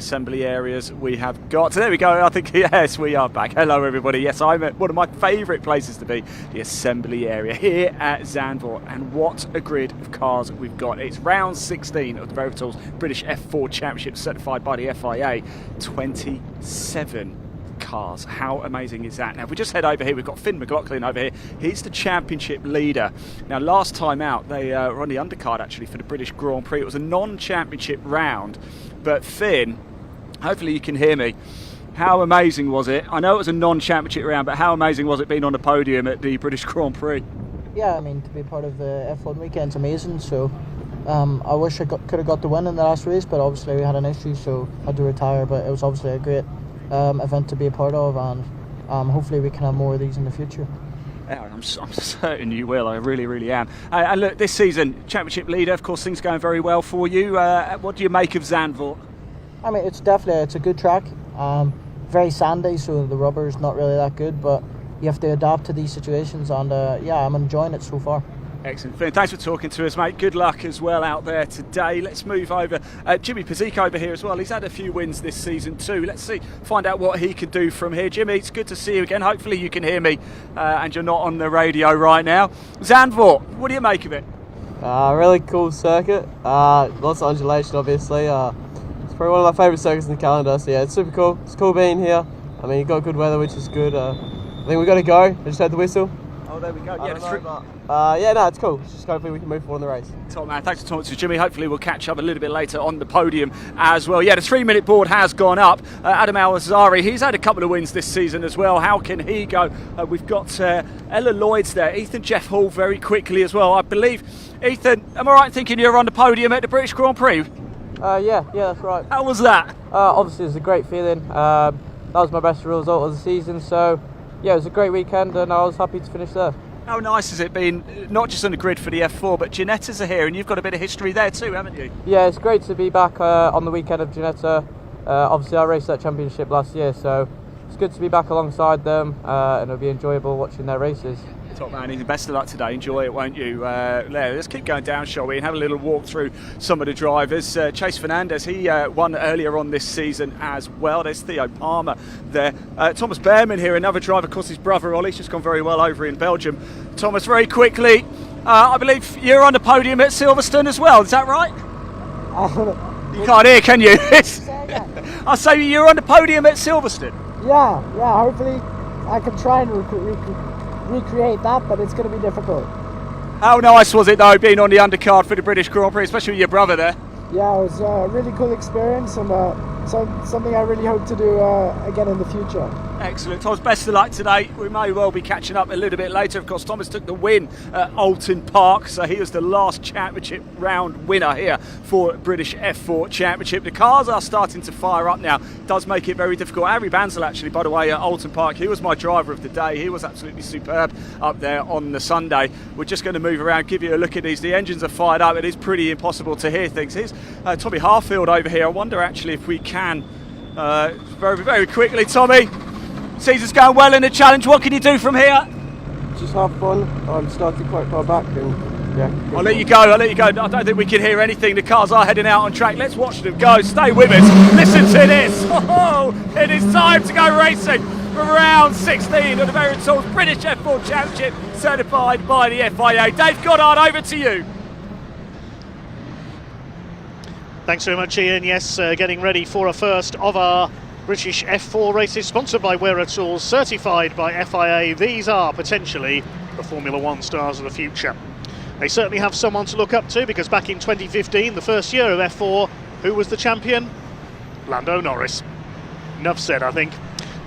assembly areas we have got. So there we go. I think, yes, we are back. Hello, everybody. Yes, I'm at one of my favourite places to be, the assembly area here at Zandvoort. And what a grid of cars we've got. It's round 16 of the Wera British F4 Championship, certified by the FIA. 27 cars. How amazing is that? Now, if we just head over here, we've got Finn McLaughlin over here. He's the championship leader. Now, last time out, they were on the undercard actually for the British Grand Prix. It was a non-championship round, but Finn, hopefully you can hear me. How amazing was it? I know it was a non-championship round, but how amazing was it being on the podium at the British Grand Prix? Yeah, I mean, to be part of the F1 weekend's amazing, so I wish I could have got the win in the last race, but obviously we had an issue, so I had to retire, but it was obviously a great event to be a part of, and hopefully we can have more of these in the future. Yeah, I'm certain you will. I really, really am. And look, this season, championship leader, of course, things going very well for you. What do you make of Zandvoort? I mean, it's a good track. Very sandy, so the rubber's not really that good, but you have to adapt to these situations, and yeah, I'm enjoying it so far. Excellent, Finn. Thanks for talking to us, mate. Good luck as well out there today. Let's move over. Jimmy Pazik over here as well. He's had a few wins this season too. Let's find out what he can do from here. Jimmy, it's good to see you again. Hopefully you can hear me and you're not on the radio right now. Zandvoort, what do you make of it? Really cool circuit. Lots of undulation, obviously. It's probably one of my favourite circuits in the calendar. So yeah, it's super cool. It's cool being here. I mean, you've got good weather, which is good. I think we've got to go. I just heard the whistle. Oh, there we go. Yeah, no, it's cool. Just hopefully we can move forward in the race. Top man, thanks for talking to Jimmy. Hopefully we'll catch up a little bit later on the podium as well. Yeah, the 3-minute board has gone up. Adam Al-Azari, he's had a couple of wins this season as well. How can he go? We've got Ella Lloyd's there. Ethan Jeff Hall very quickly as well. I believe, Ethan, am I right in thinking you're on the podium at the British Grand Prix? Yeah, that's right. How was that? Obviously it was a great feeling. That was my best result of the season, so yeah, it was a great weekend and I was happy to finish there. How nice has it been, not just on the grid for the F4, but Ginettas are here and you've got a bit of history there too, haven't you? Yeah, it's great to be back on the weekend of Ginetta. Obviously I raced that championship last year, so it's good to be back alongside them and it'll be enjoyable watching their races. Top man, Ethan, best of luck today. Enjoy it, won't you? Let's keep going down, shall we, and have a little walk through some of the drivers. Chase Fernandez, he won earlier on this season as well. There's Theo Palmer there. Thomas Behrman here, another driver. Of course, his brother Ollie's just gone very well over in Belgium. Thomas, very quickly, I believe you're on the podium at Silverstone as well. Is that right? You can't hear, can you? I say you're on the podium at Silverstone. Yeah, hopefully I can try and recreate that, but it's going to be difficult. How nice was it though, being on the undercard for the British Grand Prix, especially with your brother there? Yeah, it was a really cool experience and something I really hope to do again in the future. Excellent. Thomas, best of luck today. We may well be catching up a little bit later. Of course, Thomas took the win at Alton Park, so he was the last championship round winner here for British F4 Championship. The cars are starting to fire up now. It does make it very difficult. Harry Bansal, actually, by the way, at Alton Park, he was my driver of the day. He was absolutely superb up there on the Sunday. We're just going to move around, give you a look at these. The engines are fired up. It is pretty impossible to hear things. Here's Tommy Harfield over here. I wonder actually if we can very, very quickly, Tommy. Season's going well in the challenge. What can you do from here? Just have fun. I'm starting quite far back and yeah. I'll let you go. I don't think we can hear anything. The cars are heading out on track. Let's watch them go. Stay with us. Listen to this. Oh, it is time to go racing for round 16 of the Wera British F4 Championship, certified by the FIA. Dave Goddard, over to you. Thanks very much, Ian. Yes, getting ready for a first of our British F4 races, sponsored by Wera Tools, certified by FIA. These are potentially the Formula One stars of the future. They certainly have someone to look up to, because back in 2015, the first year of F4, who was the champion? Lando Norris. Enough said, I think.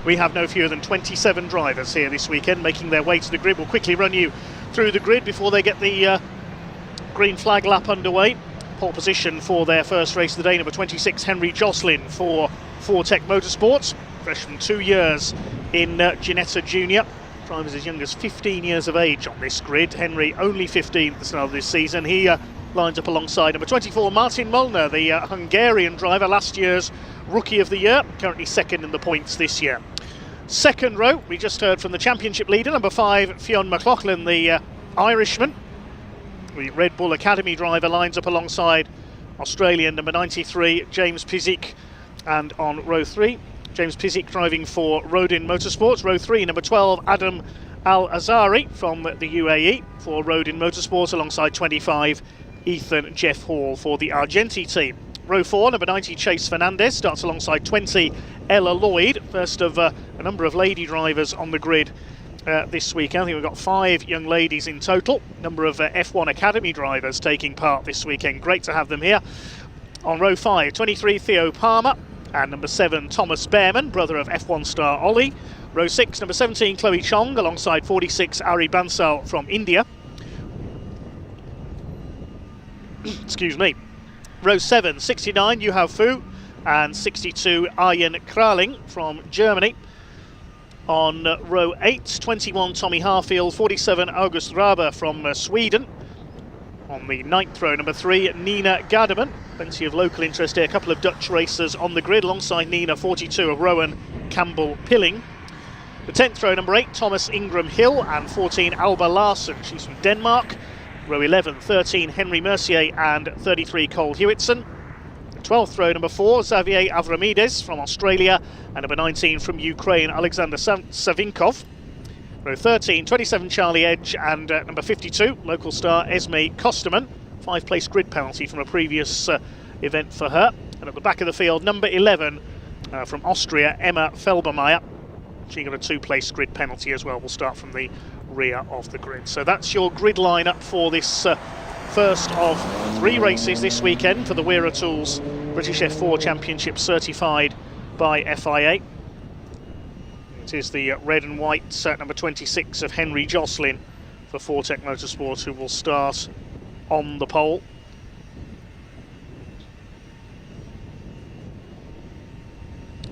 We have no fewer than 27 drivers here this weekend making their way to the grid. We'll quickly run you through the grid before they get the green flag lap underway. Pole position for their first race of the day, number 26, Henry Joslin for Fortec Motorsports, fresh from 2 years in Ginetta Junior. Drivers as young as 15 years of age on this grid. Henry only 15 at the start of this season. He lines up alongside number 24, Martin Molnar, the Hungarian driver, last year's Rookie of the Year, currently second in the points this year. Second row, we just heard from the championship leader, number 5, Fionn McLaughlin, the Irishman. The Red Bull Academy driver lines up alongside Australian number 93, James Pizik. And on row 3, James Pizik driving for Rodin Motorsports. Row 3, number 12, Adam Al-Azari from the UAE for Rodin Motorsports, alongside 25, Ethan Jeff Hall for the Argenti team. Row 4, number 90, Chase Fernandez starts alongside 20, Ella Lloyd. First of a number of lady drivers on the grid this weekend. I think we've got 5 young ladies in total. Number of F1 Academy drivers taking part this weekend. Great to have them here. On row 5, 23, Theo Palmer. And number 7, Thomas Behrman, brother of F1 star Ollie. Row 6, number 17, Chloe Chong, alongside 46, Ari Bansal from India. Excuse me. Row 7, 69, Yuhao Fu, and 62, Arjen Kraling from Germany. On row 8, 21, Tommy Harfield, 47, August Raber from Sweden. On the 9th row, number 3, Nina Gademan. Plenty of local interest here. A couple of Dutch racers on the grid alongside Nina, 42, of Rowan Campbell Pilling. The 10th row, number 8, Thomas Ingram Hill, and 14, Alba Larsen. She's from Denmark. Row 11, 13, Henry Mercier, and 33, Cole Hewitson. 12th row, number 4, Xavier Avramides from Australia, and number 19 from Ukraine, Alexander Savinkov. Row 13, 27, Charlie Edge, and number 52, local star Esme Kosterman. 5-place grid penalty from a previous event for her. And at the back of the field, number 11 from Austria, Emma Felbermeier. She got a 2-place grid penalty as well. We'll start from the rear of the grid. So that's your grid lineup for this first of 3 races this weekend for the Wera Tools British F4 Championship, certified by FIA. It is the red and white number 26 of Henry Joslin for Fortec Motorsport, who will start on the pole.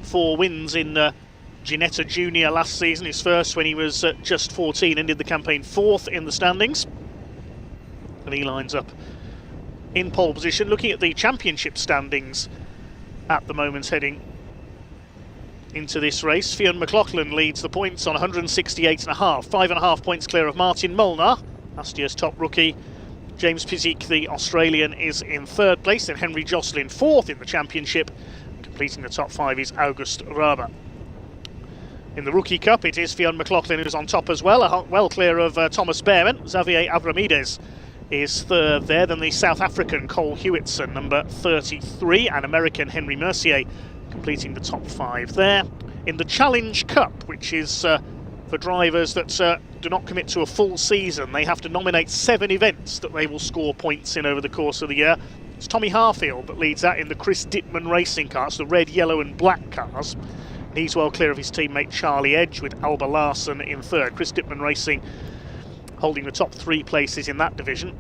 Four wins in Ginetta Junior last season. His first when he was just 14, ended the campaign 4th in the standings. And he lines up in pole position. Looking at the championship standings at the moment heading into this race, Fionn McLaughlin leads the points on 168.5, 5.5 points clear of Martin Molnar, last year's top rookie. James Pizik, the Australian, is in 3rd place, and Henry Joslin 4th in the championship. Completing the top 5 is August Raber. In the Rookie Cup, it is Fionn McLaughlin who's on top as well, well clear of Thomas Behrman. Xavier Avramides is 3rd there, then the South African Cole Hewitson, number 33, and American Henry Mercier completing the top 5 there. In the Challenge Cup, which is for drivers that do not commit to a full season, they have to nominate 7 events that they will score points in over the course of the year. It's Tommy Harfield that leads that in the Chris Dittman racing cars, the red, yellow and black cars. And he's well clear of his teammate Charlie Edge, with Alba Larsen in 3rd. Chris Dittman Racing holding the top 3 places in that division.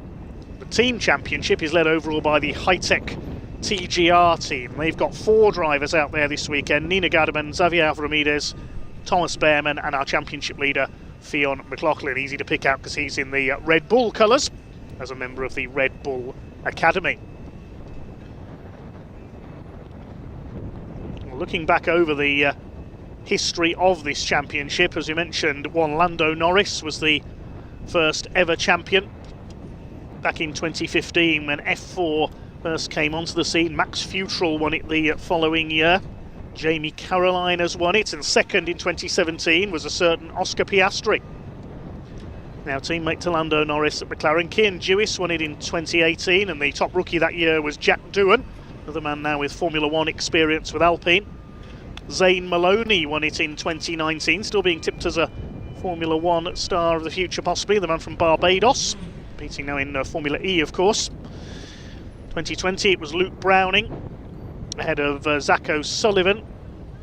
The team championship is led overall by the high-tech TGR team. They've got 4 drivers out there this weekend: Nina Gademan, Xavier Avramides, Thomas Behrman, and our championship leader Fionn McLaughlin. Easy to pick out because he's in the Red Bull colours as a member of the Red Bull Academy. Looking back over the history of this championship, as we mentioned, one Lando Norris was the first ever champion back in 2015 when F4 first came onto the scene. Max Futrell won it the following year. Jamie Caroline has won it, and second in 2017 was a certain Oscar Piastri. Now teammate to Lando Norris at McLaren. Cian Dewis won it in 2018, and the top rookie that year was Jack Doohan, another man now with Formula 1 experience with Alpine. Zane Maloney won it in 2019, still being tipped as a Formula 1 star of the future possibly, the man from Barbados, competing now in Formula E of course. 2020 it was Luke Browning ahead of Zach O'Sullivan.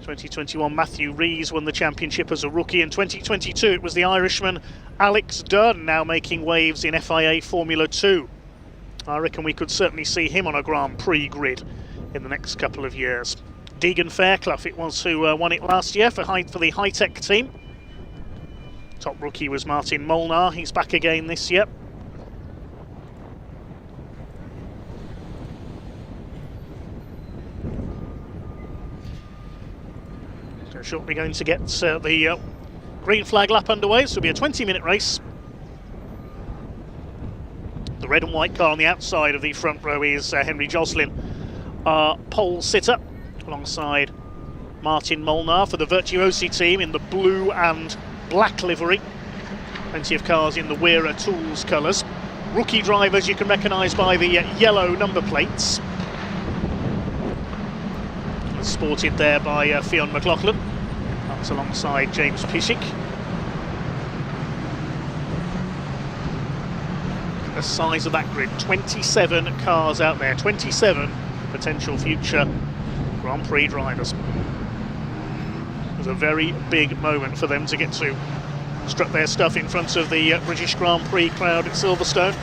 2021 Matthew Rees won the championship as a rookie. In 2022 it was the Irishman Alex Dunn, now making waves in FIA Formula 2. I reckon we could certainly see him on a Grand Prix grid in the next couple of years. Deegan Fairclough it was who won it last year for the high-tech team. Top rookie was Martin Molnar, he's back again this year. So shortly going to get the green flag lap underway. This will be a 20-minute race. The red and white car on the outside of the front row is Henry Joslin, our pole sitter. alongside Martin Molnar for the Virtuosi team in the blue and black livery. Plenty of cars in the Wera Tools colours. Rookie drivers you can recognise by the yellow number plates. Sported there by Fionn McLaughlin. That's alongside James Pisik. The size of that grid, 27 cars out there, 27 potential future Grand Prix drivers. It was a very big moment for them to get to strut their stuff in front of the British Grand Prix crowd at Silverstone.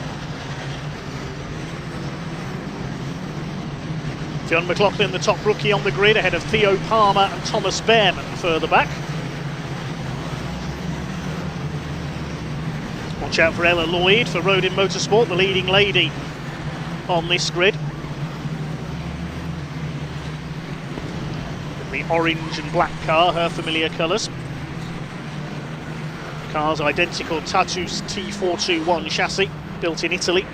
Fionn McLaughlin, the top rookie on the grid, ahead of Theo Palmer and Thomas Behrman further back. Watch out for Ella Lloyd for Rodin Motorsport, the leading lady on this grid. The orange and black car, her familiar colours. Car's identical Tatus T421 chassis, built in Italy.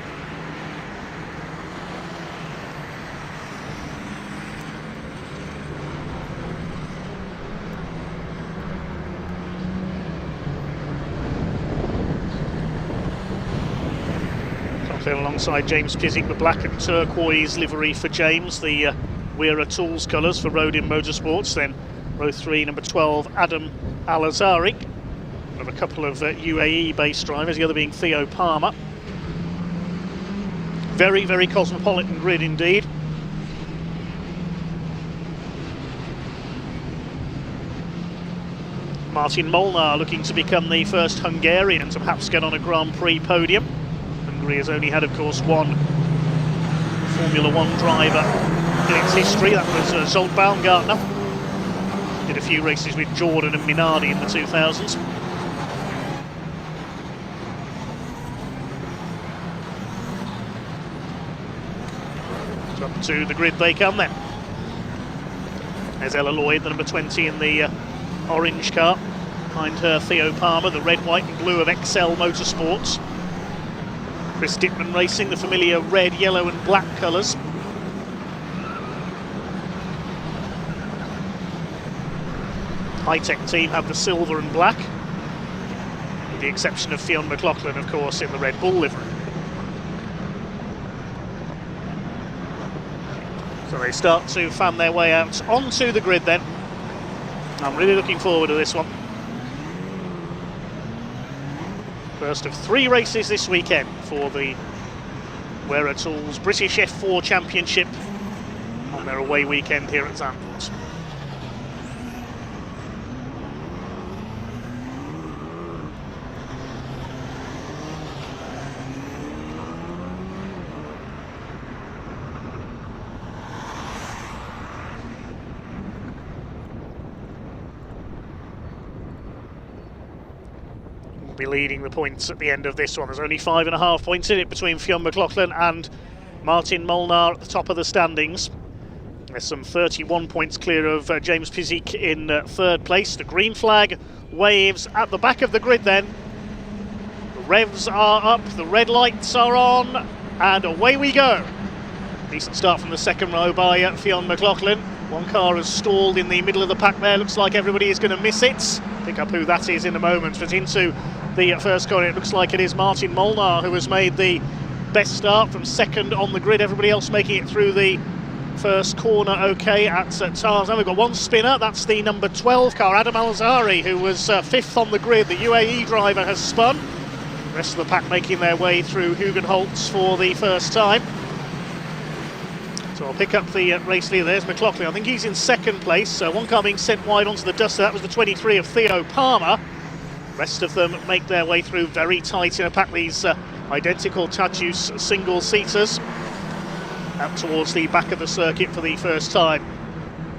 Alongside James Pisik, the black and turquoise livery for James, the Wera Tools colours for Rodin Motorsports. Then row 3, number 12, Adam Al-Azhari. One of a couple of UAE-based drivers, the other being Theo Palmer. Very, very cosmopolitan grid indeed. Martin Molnar looking to become the first Hungarian to perhaps get on a Grand Prix podium. Hungary has only had, of course, one Formula One driver in its history. That was Zolt Baumgartner. Did a few races with Jordan and Minardi in the 2000s. So up to the grid they come then. There's Ella Lloyd, the number 20 in the orange car. Behind her, Theo Palmer, the red, white and blue of XL Motorsports. Chris Dittman racing the familiar red, yellow and black colours. High-tech team have the silver and black, with the exception of Fionn McLaughlin, of course, in the Red Bull livery. So they start to fan their way out onto the grid then. I'm really looking forward to this one. First of 3 races this weekend for the Wera Tools British F4 Championship on their away weekend here at Zandvoort. Be leading the points at the end of this one. There's only 5.5 points in it between Fionn McLaughlin and Martin Molnar at the top of the standings. There's some 31 points clear of James Pisik in 3rd place. The green flag waves at the back of the grid then. The revs are up, the red lights are on, and away we go. Decent start from the 2nd row by Fionn McLaughlin. One car has stalled in the middle of the pack there. Looks like everybody is going to miss it. Pick up who that is in a moment, but into the first corner it looks like it is Martin Molnar who has made the best start from 2nd on the grid. Everybody else making it through the first corner okay at Tarzan. We've got one spinner, that's the number 12 car, Adam Al-Azhari, who was 5th on the grid. The UAE driver has spun. The rest of the pack making their way through Hugenholtz for the first time. So I'll pick up the race leader. There's McLaughlin. I think he's in 2nd place. One car being sent wide onto the duster. That was the 23 of Theo Palmer. The rest of them make their way through very tight in a pack. These identical Tatus single-seaters out towards the back of the circuit for the first time.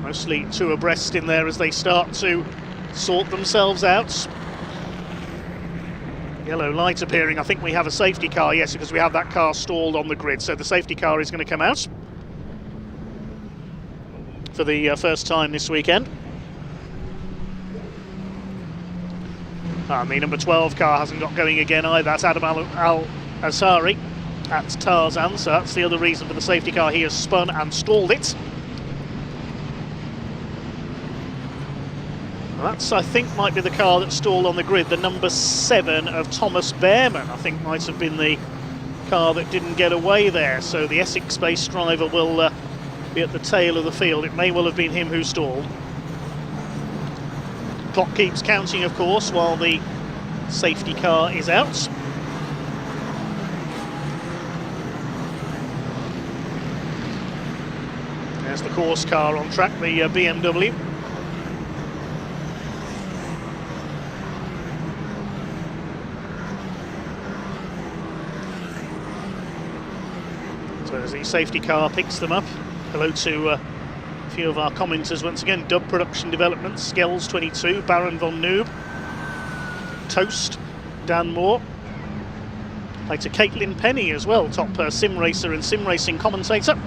Mostly 2 abreast in there as they start to sort themselves out. Yellow light appearing. I think we have a safety car, yes, because we have that car stalled on the grid. So the safety car is going to come out for the first time this weekend. And the number 12 car hasn't got going again either. That's Adam Al-Azhari at Tarzan, so that's the other reason for the safety car. He has spun and stalled it. That's, I think, might be the car that stalled on the grid. The number 7 of Thomas Behrman, I think, might have been the car that didn't get away there. So the Essex-based driver will be at the tail of the field. It may well have been him who stalled. Clock keeps counting, of course, while the safety car is out. There's the course car on track, the BMW. So as the safety car picks them up, hello to a few of our commenters once again. Dub Production Development, Skells 22, Baron von Noob, Toast, Dan Moore. Hi to Caitlin Penny as well, top sim racer and sim racing commentator.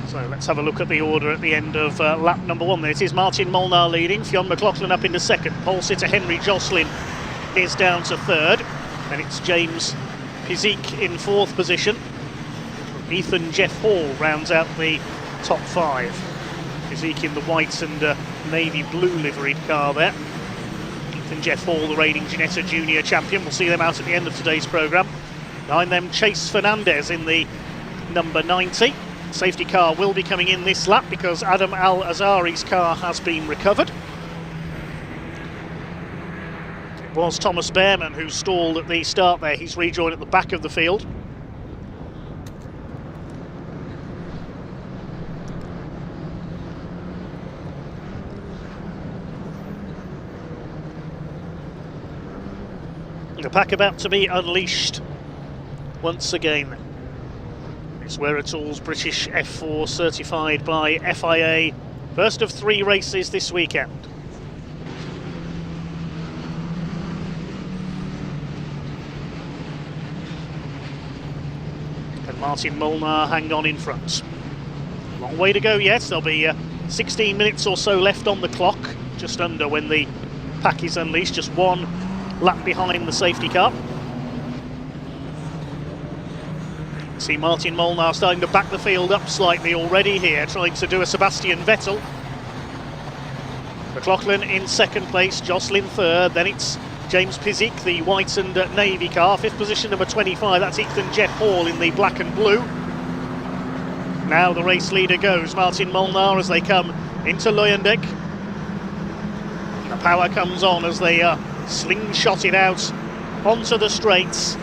So let's have a look at the order at the end of lap number 1. There it is, Martin Molnar leading, Fionn McLaughlin up into second, pole sitter Henry Jocelyn is down to third, and it's James Pizik in fourth position. Ethan Jeff Hall rounds out the top 5. Pizik in the white and navy blue liveried car there. Ethan Jeff Hall, the reigning Ginetta Junior champion. We'll see them out at the end of today's programme. Behind them, Chase Fernandez in the number 90. Safety car will be coming in this lap because Adam Al-Azhari's car has been recovered. It was Thomas Behrman who stalled at the start there. He's rejoined at the back of the field. The pack about to be unleashed once again. It's Wera Tools British F4 certified by FIA. First of 3 races this weekend. And Martin Molnar hanged on in front. Long way to go yet. There'll be 16 minutes or so left on the clock, just under when the pack is unleashed. Just 1 lap behind the safety car. See Martin Molnar starting to back the field up slightly already here, trying to do a Sebastian Vettel. McLaughlin in second place, Jocelyn third, then it's James Pizik, the white and navy car, 5th position number 25, that's Ethan Jeff Hall in the black and blue. Now the race leader goes, Martin Molnar, as they come into Luyendyk. The power comes on as they slingshot it out onto the straights.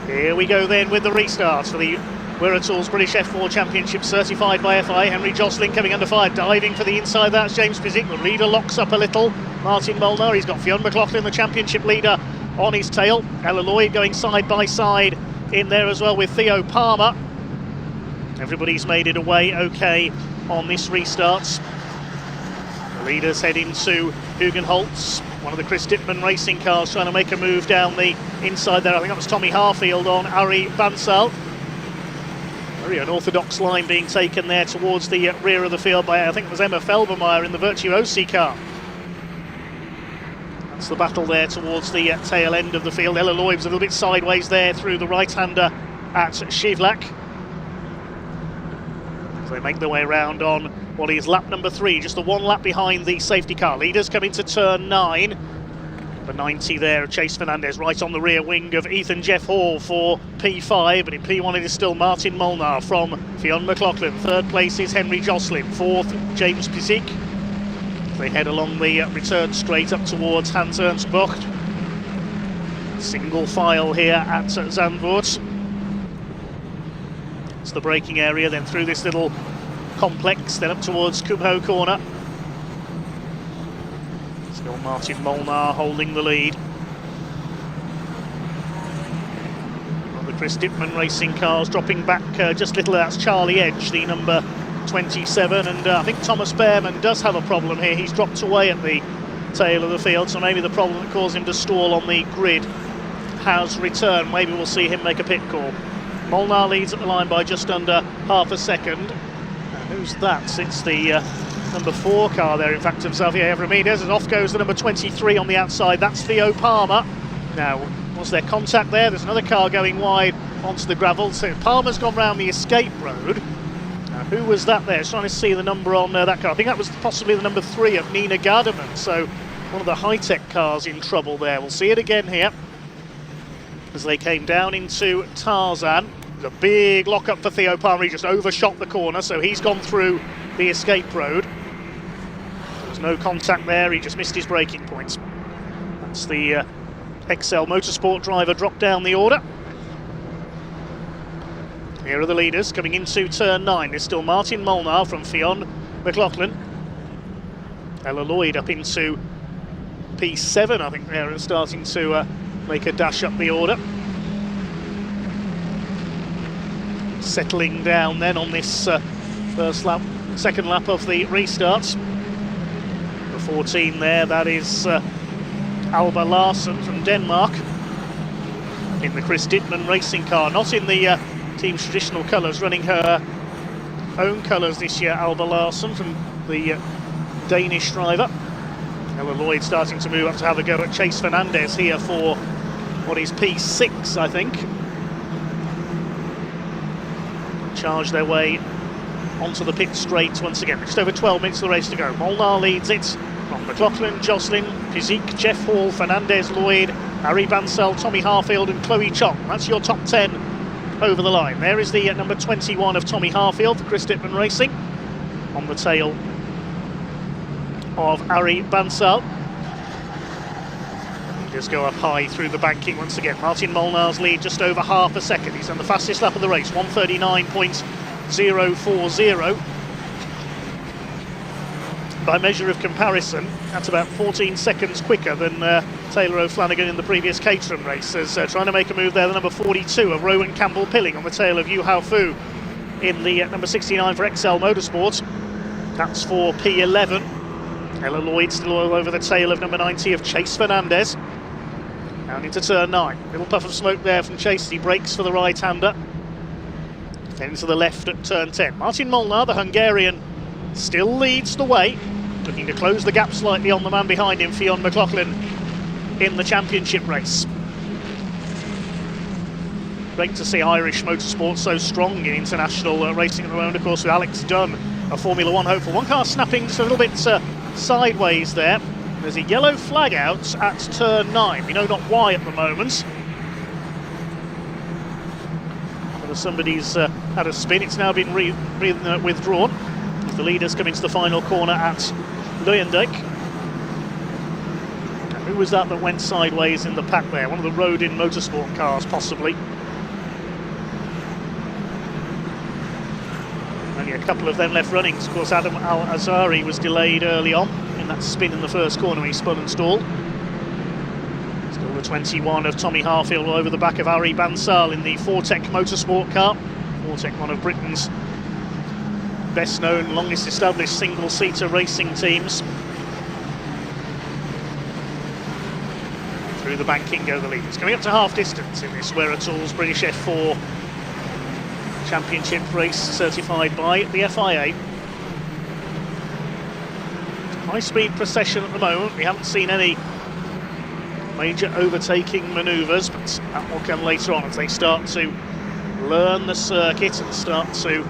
Here we go then with the restart for the Wera Tools British F4 Championship certified by FIA. Henry Jocelyn coming under fire, diving for the inside, that's James Pizik. The leader locks up a little, Martin Molnar, he's got Fionn McLaughlin, the championship leader, on his tail. Ella Lloyd going side by side in there as well with Theo Palmer. Everybody's made it away okay on this restart. The leaders head into Hugenholtz, one of the Chris Dittman racing cars, trying to make a move down the inside there. I think that was Tommy Harfield on Ari Bansal. Very unorthodox line being taken there towards the rear of the field by, I think it was Emma Felbermeyer in the Virtuosi car. That's the battle there towards the tail end of the field. Ella Lloyd was a little bit sideways there through the right-hander at Shivlak. So they make their way around on what is lap number 3, just the 1 lap behind the safety car. Leaders come into turn 9. Number 90 there, Chase Fernandez, right on the rear wing of Ethan Jeff Hall for P5, but in P1 it is still Martin Molnar from Fionn McLaughlin. 3rd place is Henry Jocelyn, 4th James Pizik. They head along the return straight up towards Hans Ernst Bocht. Single file here at Zandvoort. It's the braking area, then through this little complex, then up towards Kumho Corner. Still Martin Molnar holding the lead. Well, the Chris Dittman racing cars dropping back just little. That's Charlie Edge, the number 27, and I think Thomas Behrman does have a problem here. He's dropped away at the tail of the field, so maybe the problem that caused him to stall on the grid has returned. Maybe we'll see him make a pit call. Molnar leads at the line by just under half a second. Who's that? It's the number 4 car there, in fact, of Xavier Ramirez, and off goes the number 23 on the outside. That's Theo Palmer. Now, Was there contact there? There's another car going wide onto the gravel. So Palmer's gone round the escape road. Who was that there? Trying to see the number on that car. I think that was possibly the number 3 of Nina Garderman. So one of the high-tech cars in trouble there. We'll see it again here as they came down into Tarzan. There's a big lock-up for Theo Palmer. He just overshot the corner, so he's gone through the escape road. There was no contact there. He just missed his braking points. That's the XL Motorsport driver dropped down the order. Here are the leaders coming into turn 9. There's still Martin Molnar from Fionn McLaughlin. Ella Lloyd up into P7, I think they're starting to make a dash up the order. Settling down then on this first lap, second lap of the restarts. The 14 there, that is Alba Larsen from Denmark in the Chris Dittman racing car, not in the team's traditional colours, running her own colours this year. Alba Larsen from the Danish driver. Ella Lloyd starting to move up to have a go at Chase Fernandez here for what is P6, I think. Charge their way onto the pit straight once again. Just over 12 minutes of the race to go. Molnar leads it from McLaughlin, Jocelyn, Pizik, Jeff Hall, Fernandez, Lloyd, Harry Bansell, Tommy Harfield and Chloe Chong. That's your top 10 over the line. There is the number 21 of Tommy Harfield for Chris Dittman Racing on the tail of Harry Bansell. Just go up high through the banking once again. Martin Molnar's lead just over half a second. He's on the fastest lap of the race, 1:39.040. By measure of comparison, that's about 14 seconds quicker than Taylor O'Flanagan in the previous Caterham race. As trying to make a move there, the number 42 of Rowan Campbell-Pilling on the tail of Yu Hao Fu in the number 69 for XL Motorsport. That's for P11. Ella Lloyd still all over the tail of number 90 of Chase Fernandez. Down into turn 9. Little puff of smoke there from Chase. He brakes for the right-hander. Then into the left at turn 10. Martin Molnar, the Hungarian, still leads the way, looking to close the gap slightly on the man behind him, Fionn McLaughlin, in the championship race. Great to see Irish motorsport so strong in international racing at the moment, of course, with Alex Dunn, a Formula 1 hopeful. One car snapping just a little bit sideways there. There's a yellow flag out at turn 9. We know not why at the moment. Whether somebody's had a spin, it's now been withdrawn. As the leaders come into the final corner at Luyendyk. Who was that went sideways in the pack there? One of the Rodin Motorsport cars, possibly. Only a couple of them left running. Of course, Adam Al-Azhari was delayed early on in that spin in the first corner. He spun and stalled. Still the 21 of Tommy Harfield all over the back of Harry Bansal in the Fortec Motorsport car. Fortec, one of Britain's best known, longest established single-seater racing teams. Through the banking go the leaders. Coming up to half distance in this Wera Tools British F4 Championship race certified by the FIA. High-speed procession at the moment. We haven't seen any major overtaking manoeuvres, but that will come later on as they start to learn the circuit and start to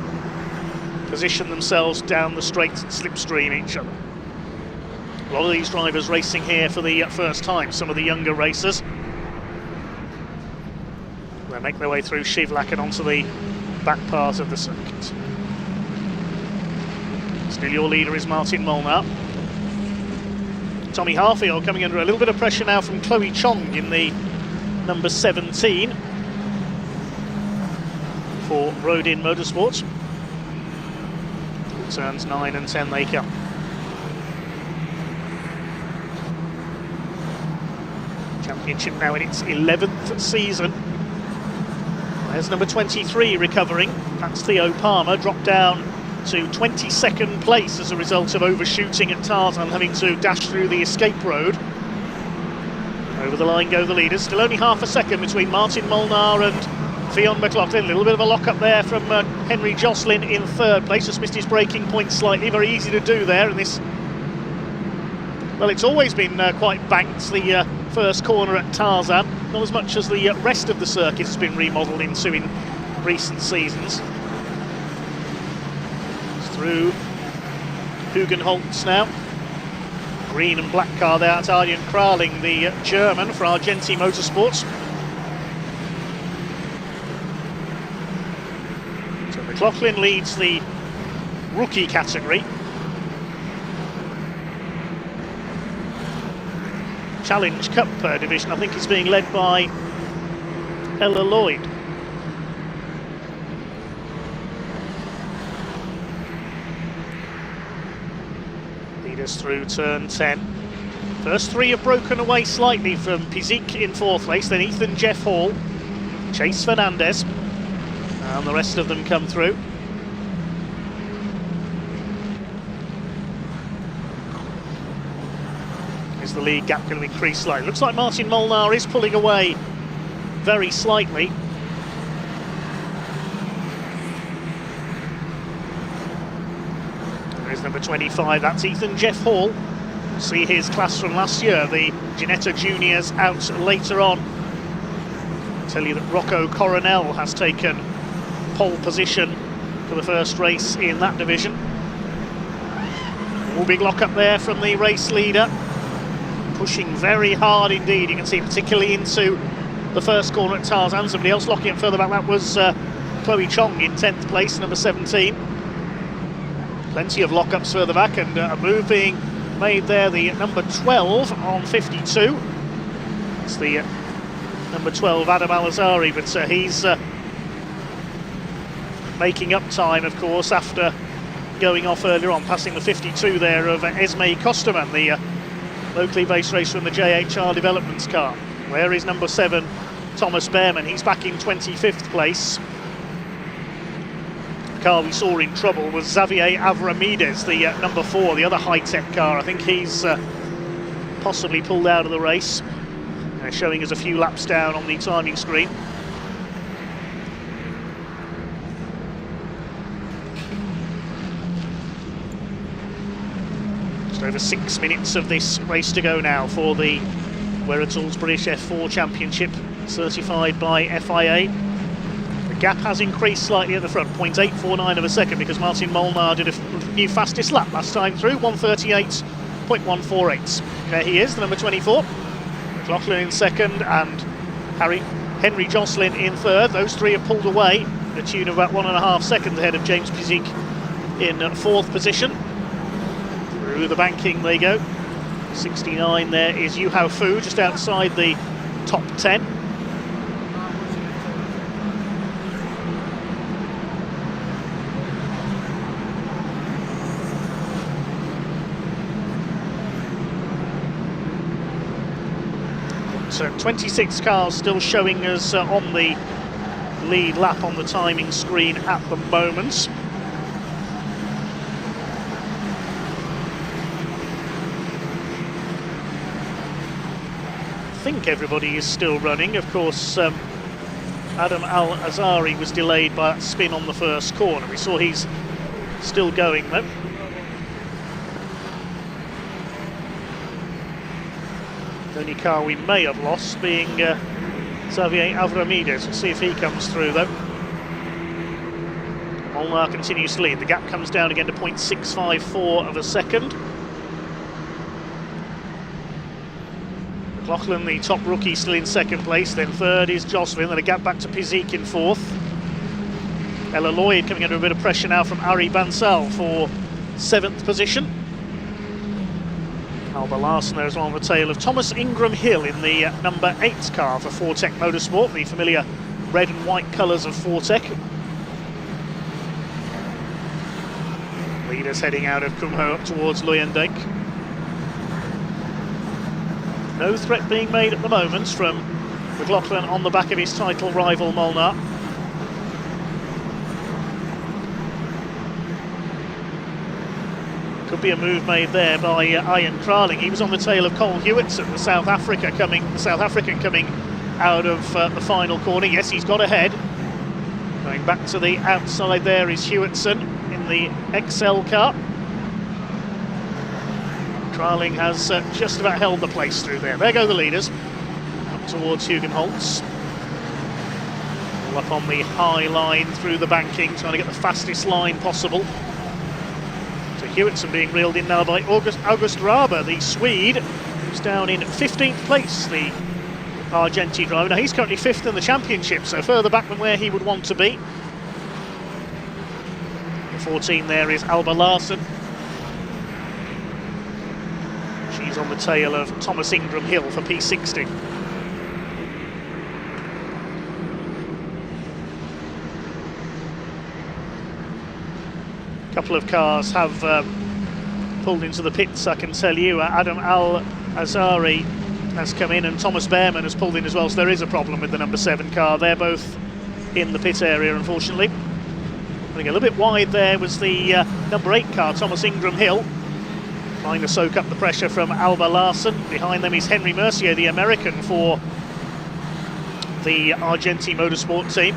position themselves down the straight and slipstream each other. A lot of these drivers racing here for the first time, some of the younger racers. They make their way through Shivlak and onto the back part of the circuit. Still your leader is Martin Molnar. Tommy Harfield coming under a little bit of pressure now from Chloe Chong in the number 17 for Rodin Motorsports. Turns 9 and 10 they come. Championship now in its 11th season. There's number 23 recovering. That's Theo Palmer, dropped down to 22nd place as a result of overshooting at Tarzan, having to dash through the escape road. Over the line go the leaders. Still only half a second between Martin Molnar and Fionn McLaughlin. A little bit of a lock-up there from Henry Jocelyn in third place. Just missed his braking point slightly. Very easy to do there in this. Well, it's always been quite banked, the first corner at Tarzan. not as much as the rest of the circuit has been remodelled into in recent seasons. It's through Hugenholtz now. Green and black car there, it's Arjen Kraling, the German for Argenti Motorsports. So McLaughlin leads the rookie category. Challenge Cup division, I think it's being led by Ella Lloyd. Leaders through turn 10. First three have broken away slightly from Pizik in fourth place, then Ethan Jeff Hall, Chase Fernandez, and the rest of them come through. Is the lead gap going to increase slightly? Looks like Martin Molnar is pulling away very slightly. There's number 25, that's Ethan Jeff Hall. See his class from last year, the Ginetta Juniors out later on. I'll tell you that Rocco Coronel has taken pole position for the first race in that division. All big lock up there from the race leader. Pushing very hard indeed, you can see particularly into the first corner at Tarzan. Somebody else locking up further back, that was Chloe Chong in 10th place, number 17. Plenty of lockups further back, and a move being made there, the number 12 on 52. It's the number 12, Adam Alazari, but he's making up time, of course, after going off earlier on, passing the 52 there of Esme Kosterman, the locally based racer in the JHR Developments car. Where is number 7, Thomas Behrman? He's back in 25th place. The car we saw in trouble was Xavier Avramides, the number 4, the other high-tech car. I think he's possibly pulled out of the race, showing us a few laps down on the timing screen. Over 6 minutes of this race to go now for the Wera Tools British F4 Championship, certified by FIA. The gap has increased slightly at the front, 0.849 of a second, because Martin Molnar did a new fastest lap last time through, 1:38.148. There he is, the number 24. McLaughlin in second and Henry Jocelyn in third. Those three have pulled away, the tune of about 1.5 seconds ahead of James Pizik in fourth position. Through the banking they go. 69 there is Yu Hao Fu, just outside the top 10. So 26 cars still showing us on the lead lap on the timing screen at the moment. I think everybody is still running. Of course, Adam Al-Azari was delayed by that spin on the first corner. We saw he's still going though. The only car we may have lost being Xavier Avramides. We'll see if he comes through though. Molnar continues to lead. The gap comes down again to 0.654 of a second. McLaughlin, the top rookie, still in second place. Then third is Jocelyn, then a gap back to Pizik in fourth. Ella Lloyd coming under a bit of pressure now from Ari Bansal for 7th position. Alba Larsen there as well on the tail of Thomas Ingram Hill in the number 8 car for Fortec Motorsport, the familiar red and white colours of Fortec. Leaders heading out of Kumho up towards Luyendyk. No threat being made at the moment from McLaughlin on the back of his title rival Molnar. Could be a move made there by Arjen Kraling. He was on the tail of Cole Hewitson, the South African coming out of the final corner. Yes, he's got ahead. Going back to the outside there is Hewitson in the XL car. Kraling has just about held the place through there. There go the leaders. towards Hugenholtz. All up on the high line through the banking, trying to get the fastest line possible. So Hewitson being reeled in now by August Raber, the Swede, who's down in 15th place, the Argenti driver. Now he's currently 5th in the championship, so further back than where he would want to be. The 14 there is Alba Larsen. She's on the tail of Thomas Ingram Hill for P60. A couple of cars have pulled into the pits, I can tell you. Adam Al-Azari has come in and Thomas Behrman has pulled in as well, so there is a problem with the number 7 car. They're both in the pit area, unfortunately. I think a little bit wide there was the number 8 car, Thomas Ingram Hill, trying to soak up the pressure from Alba Larsen. Behind them is Henry Mercier, the American for the Argenti Motorsport team.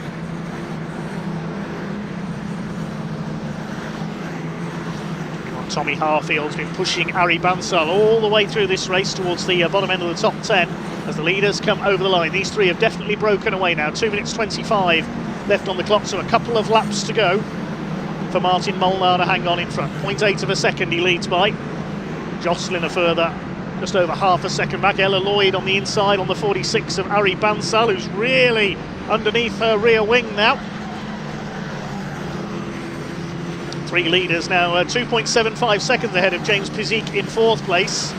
Tommy Harfield's been pushing Ari Bansal all the way through this race towards the bottom end of the top 10 as the leaders come over the line. These three have definitely broken away now. 2 minutes 25 left on the clock, so a couple of laps to go for Martin Molnar to hang on in front. 0.8 of a second he leads by. Jocelyn a further just over half a second back. Ella Lloyd on the inside on the 46 of Ari Bansal, who's really underneath her rear wing now. 3 leaders now, 2.75 seconds ahead of James Pizik in 4th place.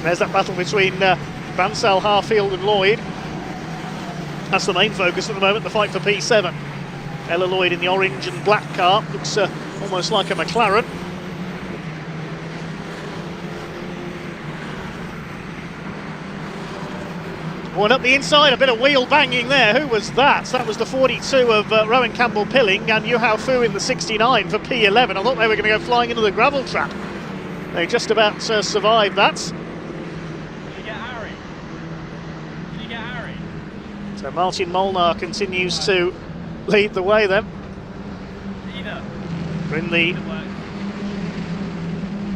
There's that battle between Bansal, Harfield and Lloyd. That's the main focus at the moment, the fight for P7. Ella Lloyd in the orange and black car, looks almost like a McLaren. One up the inside, a bit of wheel banging there. Who was that? That was the 42 of Rowan Campbell-Pilling and Yuhao Fu in the 69 for P11. I thought they were going to go flying into the gravel trap. They just about survived that. Did you get Harry? Did you get Harry? So Martin Molnar continues to lead the way then. Either. We're in the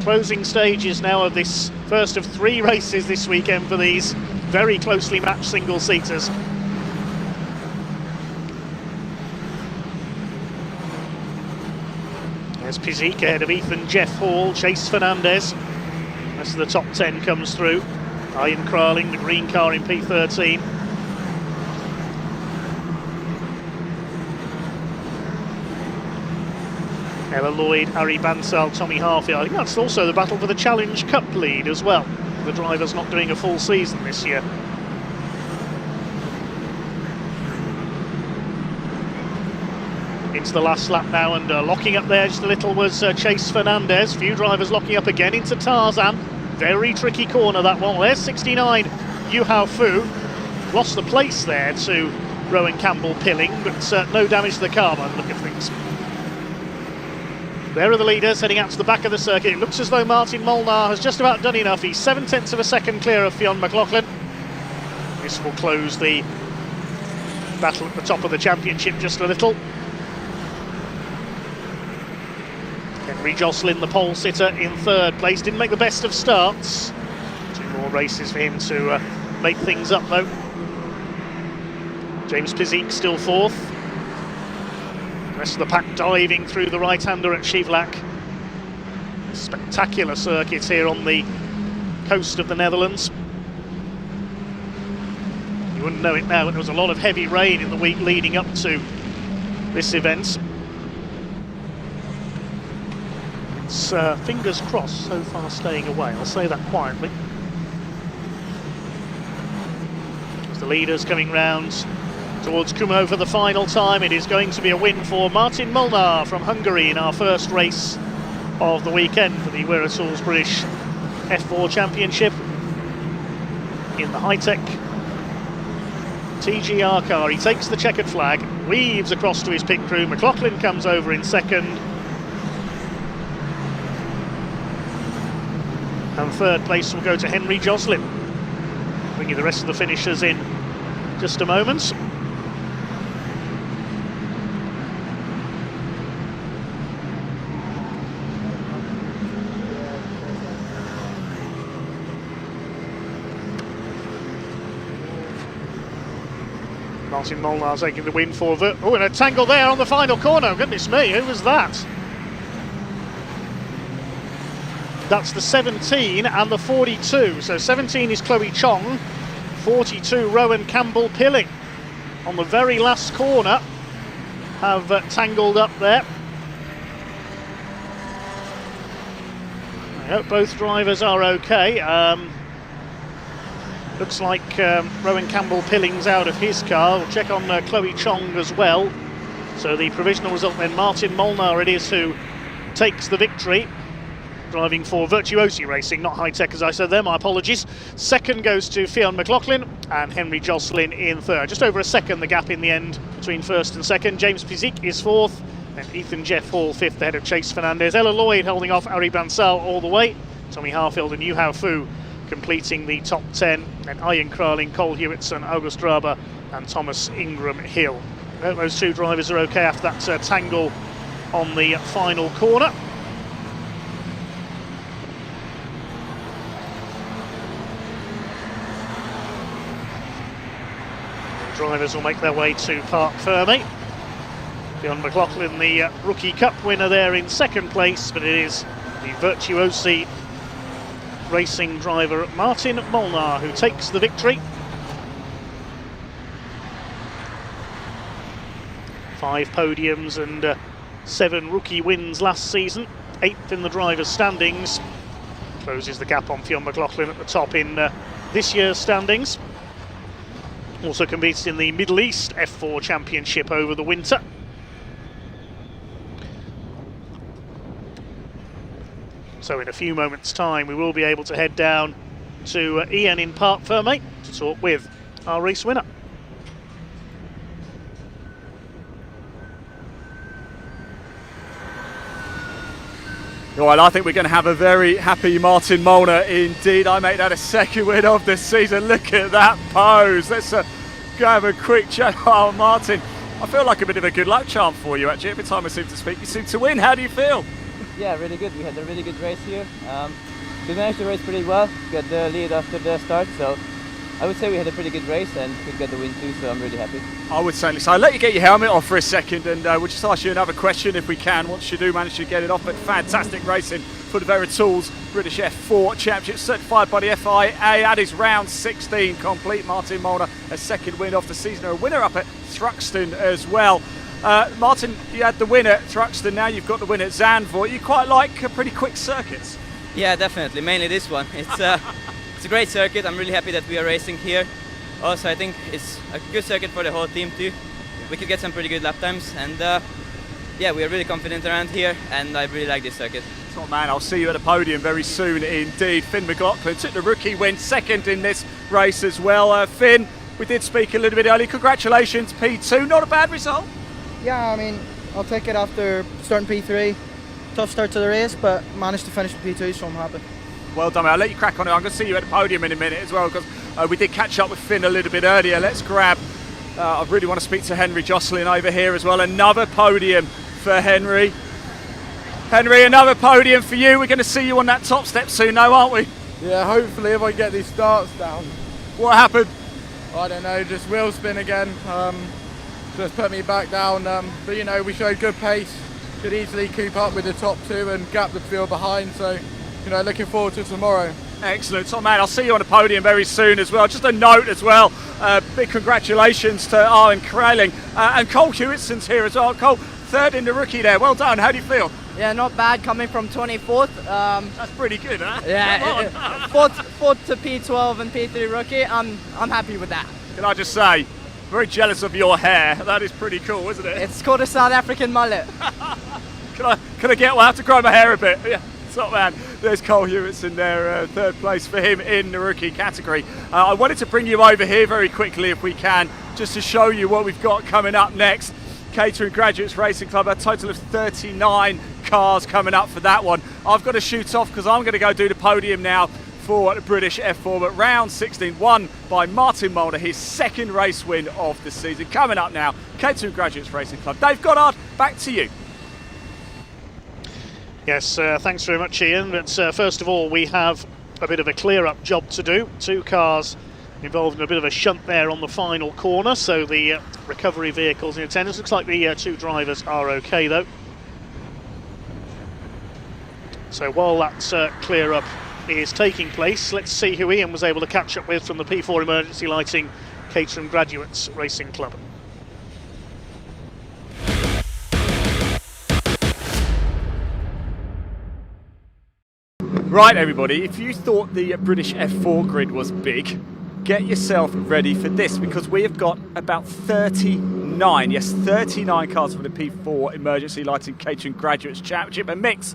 closing stages now of this first of 3 races this weekend for these very closely matched single-seaters. There's Pizik ahead of Ethan Jeff Hall, Chase Fernandez. Rest of the top 10 comes through. Ian Kraling, the green car in P13. Ella Lloyd, Ari Bansal, Tommy Harfield. I think that's also the battle for the Challenge Cup lead as well. The driver's not doing a full season this year. Into the last lap now, and locking up there just a little was Chase Fernandez. Few drivers locking up again into Tarzan. Very tricky corner, that one. Well, there's 69, Yuhao Fu. Lost the place there to Rowan Campbell-Pilling, but no damage to the car by the look of things. There are the leaders heading out to the back of the circuit. It looks as though Martin Molnar has just about done enough. He's 0.7 of a second clear of Fionn McLaughlin. This will close the battle at the top of the championship just a little. Henry Jocelyn, the pole sitter, in 3rd place. Didn't make the best of starts. 2 more races for him to make things up though. James Pizik still 4th. The rest of the pack diving through the right-hander at Schivlak. Spectacular circuit here on the coast of the Netherlands. You wouldn't know it now, but there was a lot of heavy rain in the week leading up to this event. It's fingers crossed so far staying away, I'll say that quietly. As the leaders coming round towards Kumo for the final time, it is going to be a win for Martin Molnar from Hungary in our first race of the weekend for the Wera Tools British F4 Championship in the high-tech TGR car. He takes the checkered flag, weaves across to his pit crew. McLaughlin comes over in 2nd. And 3rd place will go to Henry Jocelyn. Bringing the rest of the finishers in just a moment. Martin Molnar taking the win for Oh, and a tangle there on the final corner. Goodness me, who was that? That's the 17 and the 42. So 17 is Chloe Chong, 42 Rowan Campbell-Pilling. On the very last corner, have tangled up there. I hope both drivers are okay. Looks like Rowan Campbell-Pilling's out of his car. We'll check on Chloe Chong as well. So the provisional result then, Martin Molnar it is who takes the victory. Driving for Virtuosi Racing, not High Tech as I said there, my apologies. Second goes to Fionn McLaughlin and Henry Jocelyn in third. Just over a second the gap in the end between first and second. James Pizik is fourth and Ethan Jeff Hall fifth ahead of Chase Fernandez. Ella Lloyd holding off Ari Bansal all the way. Tommy Harfield and Yu Hao Fu completing the top 10. And Ian Kraling, Cole Hewitson, August Raber and Thomas Ingram Hill. I hope those two drivers are okay after that tangle on the final corner. Drivers will make their way to Parc Fermé. Fionn McLaughlin, the Rookie Cup winner there in second place, but it is the Virtuosi Racing driver Martin Molnar who takes the victory. 5 podiums and 7 rookie wins last season, 8th in the drivers' standings. Closes the gap on Fionn McLaughlin at the top in this year's standings. Also competed in the Middle East F4 Championship over the winter. So in a few moments' time we will be able to head down to Ian in Parc Fermé to talk with our race winner. Well, I think we're going to have a very happy Martin Molnar indeed. I make that a second win of the season. Look at that pose. Let's go have a quick chat. Oh, Martin, I feel like a bit of a good luck charm for you, actually. Every time I seem to speak, you seem to win. How do you feel? Yeah, really good. We had a really good race here. We managed to race pretty well, got the lead after the start, so I would say we had a pretty good race and could get the win too, so I'm really happy. I would certainly say. I'll let you get your helmet off for a second and we'll just ask you another question if we can, once you do manage to get it off. But fantastic racing for the Wera Tools British F4 Championship, certified by the FIA. That is round 16 complete. Martin Molnar, a second win of the season, a winner up at Thruxton as well. Martin, you had the win at Thruxton, now you've got the win at Zandvoort. You quite like pretty quick circuits? Yeah, definitely, mainly this one. It's a great circuit. I'm really happy that we are racing here. Also, I think it's a good circuit for the whole team too. We could get some pretty good lap times, and yeah, we are really confident around here, and I really like this circuit. Top man, I'll see you at the podium very soon indeed. Finn McLaughlin took the rookie win, second in this race as well. Finn, we did speak a little bit earlier. Congratulations, P2. Not a bad result. Yeah, I mean, I'll take it after starting P3. Tough start to the race, but managed to finish with P2, so I'm happy. Well done, mate. I'll let you crack on it. I'm going to see you at the podium in a minute as well, because we did catch up with Finn a little bit earlier. Let's grab, I really want to speak to Henry Jocelyn over here as well. Another podium for Henry. Henry, another podium for you. We're going to see you on that top step soon now, aren't we? Yeah, hopefully, if I get these starts down. What happened? I don't know, just wheel spin again. Just put me back down. But you know, we showed good pace. Could easily keep up with the top two and gap the field behind. So, you know, looking forward to tomorrow. Excellent. So, man, I'll see you on the podium very soon as well. Just a note as well, big congratulations to Ian Kraling and Cole Hewitson's here as well. Cole, third in the rookie there. Well done. How do you feel? Yeah, not bad, coming from 24th. That's pretty good, huh? Yeah, fourth to P12 and P3 rookie. I'm happy with that. Can I just say, very jealous of your hair. That is pretty cool, isn't it? It's called a South African mullet. Can I get? Well, I have to grow my hair a bit. Yeah, top man. There's Cole Hewitson there, third place for him in the rookie category. I wanted to bring you over here very quickly, if we can, just to show you what we've got coming up next. Catering Graduates Racing Club, a total of 39 cars coming up for that one. I've got to shoot off because I'm going to go do the podium now for the British F4, but round 16 won by Martin Molnar, his second race win of the season. Coming up now, Catering Graduates Racing Club. Dave Goddard, back to you. Yes, thanks very much, Ian. But first of all, we have a bit of a clear-up job to do. 2 cars involved in a bit of a shunt there on the final corner, so the recovery vehicles in attendance. Looks like the two drivers are okay though. So while that clear up is taking place, let's see who Ian was able to catch up with from the P4 Emergency Lighting Caterham Graduates Racing Club. Right, everybody, if you thought the British F4 grid was big, get yourself ready for this, because we have got about 39 cars for the P4 Emergency Lighting Catering Graduates Championship, a mix